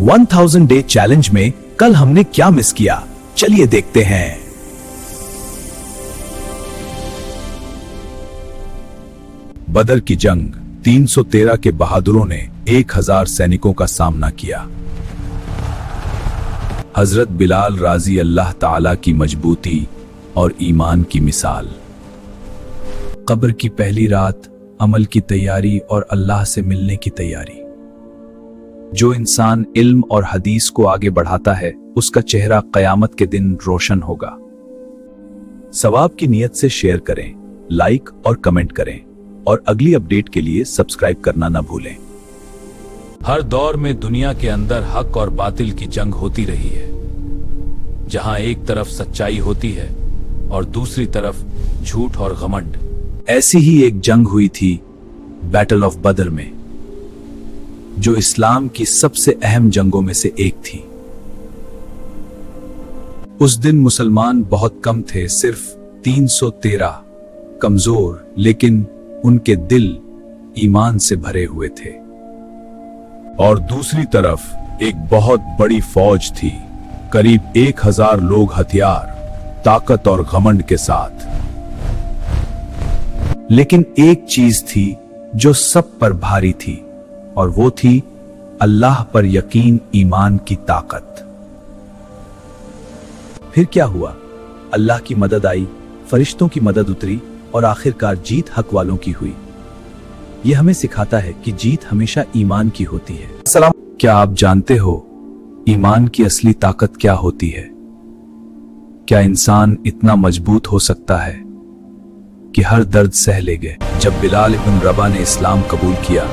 1000 day challenge में कल हमने क्या मिस किया, चलिए देखते हैं। बदर की जंग 313 के बहादुरों ने 1000 सैनिकों का सामना किया। हजरत बिलाल राजी अल्लाह ताला की मजबूती और ईमान की मिसाल। कब्र की पहली रात, अमल की तैयारी और अल्लाह से मिलने की तैयारी। जो इंसान इल्म और हदीस को आगे बढ़ाता है उसका चेहरा कयामत के दिन रोशन होगा। सवाब की नियत से शेयर करें, लाइक और कमेंट करें और अगली अपडेट के लिए सब्सक्राइब करना न भूलें। हर दौर में दुनिया के अंदर हक और बातिल की जंग होती रही है, जहां एक तरफ सच्चाई होती है और दूसरी तरफ झूठ और घमंड। ऐसी ही एक जंग हुई थी बैटल ऑफ बदर में, जो इस्लाम की सबसे अहम जंगों में से एक थी। उस दिन मुसलमान बहुत कम थे, सिर्फ 313 कमजोर, लेकिन उनके दिल ईमान से भरे हुए थे। और दूसरी तरफ एक बहुत बड़ी फौज थी, करीब 1000 लोग हथियार, ताकत और घमंड के साथ। लेकिन एक चीज थी जो सब पर भारी थी, और वो थी अल्लाह पर यकीन, ईमान की ताकत। फिर क्या हुआ? अल्लाह की मदद आई, फरिश्तों की मदद उतरी और आखिरकार जीत हक वालों की हुई। यह हमें सिखाता है कि जीत हमेशा ईमान की होती है। क्या आप जानते हो ईमान की असली ताकत क्या होती है? क्या इंसान इतना मजबूत हो सकता है कि हर दर्द सह ले गए? जब बिलाल इब्न रबा ने इस्लाम कबूल किया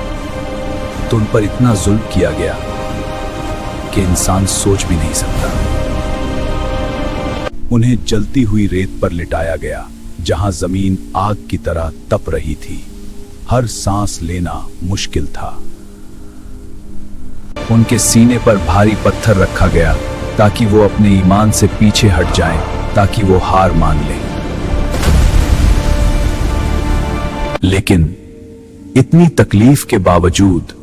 तो उन पर इतना जुल्म किया गया कि इंसान सोच भी नहीं सकता। उन्हें जलती हुई रेत पर लिटाया गया, जहां जमीन आग की तरह तप रही थी। हर सांस लेना मुश्किल था। उनके सीने पर भारी पत्थर रखा गया ताकि वो अपने ईमान से पीछे हट जाएं, ताकि वो हार मान लें। लेकिन इतनी तकलीफ के बावजूद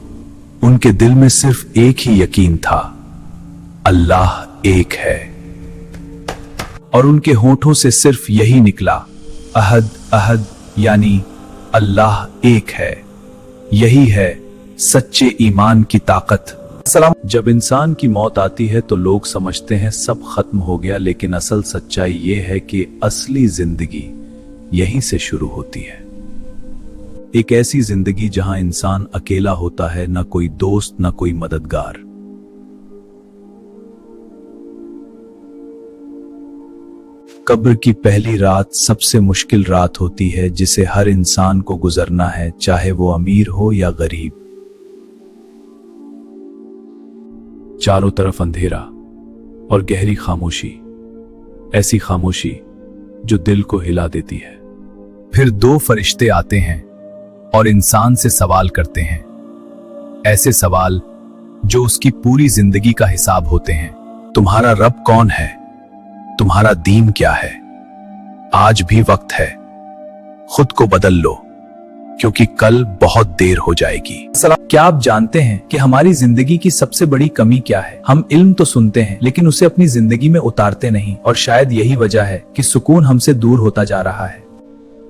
उनके दिल में सिर्फ एक ही यकीन था, अल्लाह एक है। और उनके होठों से सिर्फ यही निकला, अहद अहद, यानी अल्लाह एक है। यही है सच्चे ईमान की ताकत। जब इंसान की मौत आती है तो लोग समझते हैं सब खत्म हो गया, लेकिन असल सच्चाई ये है कि असली जिंदगी यहीं से शुरू होती है। एक ऐसी जिंदगी जहां इंसान अकेला होता है, ना कोई दोस्त, ना कोई मददगार। कब्र की पहली रात सबसे मुश्किल रात होती है, जिसे हर इंसान को गुजरना है, चाहे वो अमीर हो या गरीब। चारों तरफ अंधेरा और गहरी खामोशी, ऐसी खामोशी जो दिल को हिला देती है। फिर 2 फरिश्ते आते हैं और इंसान से सवाल करते हैं, ऐसे सवाल जो उसकी पूरी जिंदगी का हिसाब होते हैं। तुम्हारा रब कौन है? तुम्हारा दीन क्या है? आज भी वक्त है, खुद को बदल लो, क्योंकि कल बहुत देर हो जाएगी। क्या आप जानते हैं कि हमारी जिंदगी की सबसे बड़ी कमी क्या है? हम इल्म तो सुनते हैं लेकिन उसे अपनी जिंदगी में उतारते नहीं, और शायद यही वजह है कि सुकून हमसे दूर होता जा रहा है।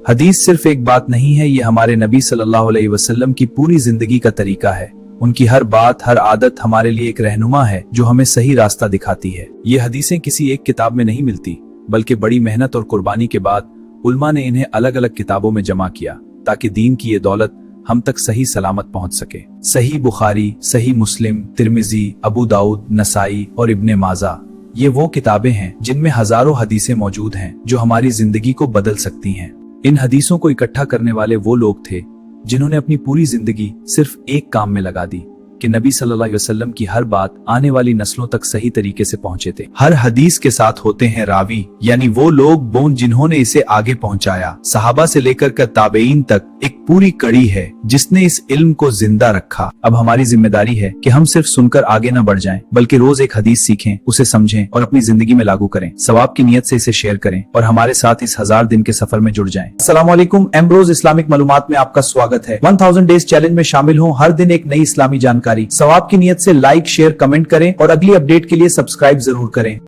हदीस सिर्फ एक बात नहीं है, ये हमारे नबी सल्लल्लाहु अलैहि वसल्लम की पूरी जिंदगी का तरीका है। उनकी हर बात, हर आदत हमारे लिए एक रहनुमा है जो हमें सही रास्ता दिखाती है। ये हदीसें किसी एक किताब में नहीं मिलती, बल्कि बड़ी मेहनत और कुर्बानी के बाद उल्मा ने इन्हें अलग अलग किताबों में जमा किया, ताकि दीन की ये दौलत हम तक सही सलामत पहुंच सके। सही बुखारी, सही मुस्लिम, तिर्मिजी, अबू दाऊद, नसाई और इब्ने माजा, ये वो किताबें हैं जिनमें हजारों हदीसें मौजूद हैं जो हमारी जिंदगी को बदल सकती हैं। इन हदीसों को इकट्ठा करने वाले वो लोग थे जिन्होंने अपनी पूरी जिंदगी सिर्फ एक काम में लगा दी कि नबी सल्लल्लाहु अलैहि वसल्लम की हर बात आने वाली नस्लों तक सही तरीके से पहुंचे थे। हर हदीस के साथ होते हैं रावी, यानी वो लोग बोन जिन्होंने इसे आगे पहुंचाया। सहाबा से लेकर कर ताबेईन तक एक पूरी कड़ी है जिसने इस इल्म को जिंदा रखा। अब हमारी जिम्मेदारी है कि हम सिर्फ सुनकर आगे न बढ़ जाएं, बल्कि रोज एक हदीस सीखें, उसे समझें और अपनी जिंदगी में लागू करें। सवाब की नियत से इसे शेयर करें और हमारे साथ इस 1000 दिन के सफर में जुड़ जाएं। अस्सलाम वालेकुम, एम्ब्रोज इस्लामिक मालूमात में आपका स्वागत है। 1000 डेज चैलेंज में शामिल हों, हर दिन एक नई इस्लामी जानकारी जानकारी। सवाब की नीयत से लाइक शेयर कमेंट करें और अगली अपडेट के लिए सब्सक्राइब जरूर करें।